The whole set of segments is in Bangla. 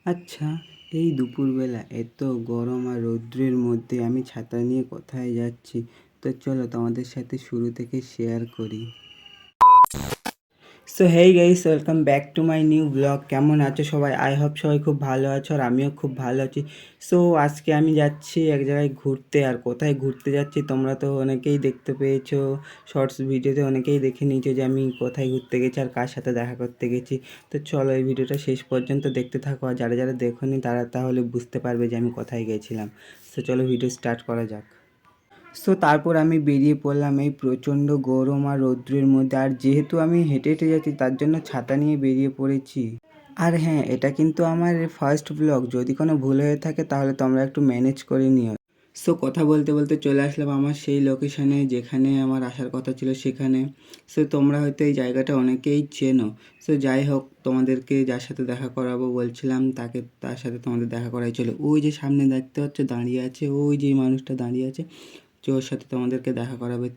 আচ্ছা, এই দুপুরবেলা এত গরম আর রৌদ্রের মধ্যে আমি ছাতা নিয়ে কোথায় যাচ্ছি? তো চলো তোমাদের সাথে শুরু থেকে শেয়ার করি। So hey guys, welcome back to my new blog. কেমন আছো সবাই? আই হোপ সবাই খুব ভালো আছো আর আমিও খুব ভালো আছি। সো আজকে আমি যাচ্ছি এক জায়গায় ঘুরতে। আর কোথায় ঘুরতে যাচ্ছি তোমরা তো অনেকেই দেখতে পেয়েছো, শর্টস ভিডিওতে অনেকেই দেখে নিয়েছো যে আমি কোথায় ঘুরতে গেছি আর কার সাথে দেখা করতে গেছি। তো চলো এই ভিডিওটা শেষ পর্যন্ত দেখতে থাকো, আর যারা যারা দেখোনি তারা তাহলে বুঝতে পারবে যে আমি কোথায় গেছিলাম। সো চলো ভিডিও স্টার্ট করা যাক। সো তারপর আমি বেরিয়ে পড়লাম এই প্রচণ্ড গরম আর রৌদ্রের মধ্যে। আর যেহেতু আমি হেঁটে হেঁটে যাচ্ছি তার জন্য ছাতা নিয়ে বেরিয়ে পড়েছি। আর হ্যাঁ, এটা কিন্তু আমার ফার্স্ট ব্লগ, যদি কোনো ভুল হয়ে থাকে তাহলে তোমরা একটু ম্যানেজ করে নিও। সো কথা বলতে বলতে চলে আসলাম আমার সেই লোকেশানে যেখানে আমার আসার কথা ছিল সেখানে। সো তোমরা হয়তো এই জায়গাটা অনেকেই চেনো। সো যাই হোক, তোমাদেরকে যার সাথে দেখা করাবো বলছিলাম তার সাথে তোমাদের দেখা করাই চলো। ওই যে সামনে দেখতে পাচ্ছ দাঁড়িয়ে আছে, ওই যে মানুষটা দাঁড়িয়ে আছে, যে ওর সাথে তোমাদেরকে দেখা করাবে।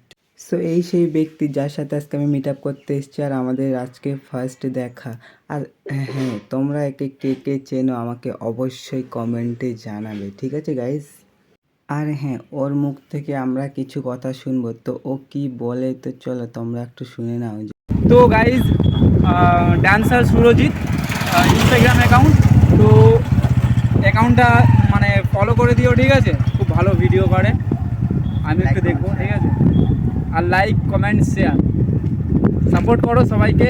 সো এই সেই ব্যক্তি যার সাথে আজকে আমি মিট আপ করতে এসেছি আর আমাদের আজকে ফার্স্ট দেখা। আর হ্যাঁ, তোমরা একে কে কে চেনো আমাকে অবশ্যই কমেন্টে জানাবে, ঠিক আছে গাইস? আর হ্যাঁ, ওর মুখ থেকে আমরা কিছু কথা শুনবো, তো ও কি বলে তো চলো তোমরা একটু শুনে নাও। তো guys, dancer Surajit Instagram account. তো অ্যাকাউন্টটা মানে ফলো করে দিও, ঠিক আছে? খুব ভালো ভিডিও করে, আমি একটু দেখবো, ঠিক আছে? আর লাইক কমেন্ট শেয়ার সাপোর্ট করো সবাইকে,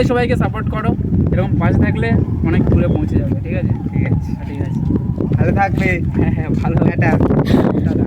সবাইকে সাপোর্ট করো। এরকম পাশে থাকলে অনেক দূরে পৌঁছে যাবে, ঠিক আছে? ঠিক আছে, ঠিক আছে, ভালো থাকবে। হ্যাঁ হ্যাঁ, ভালো। টাটা। টাটা।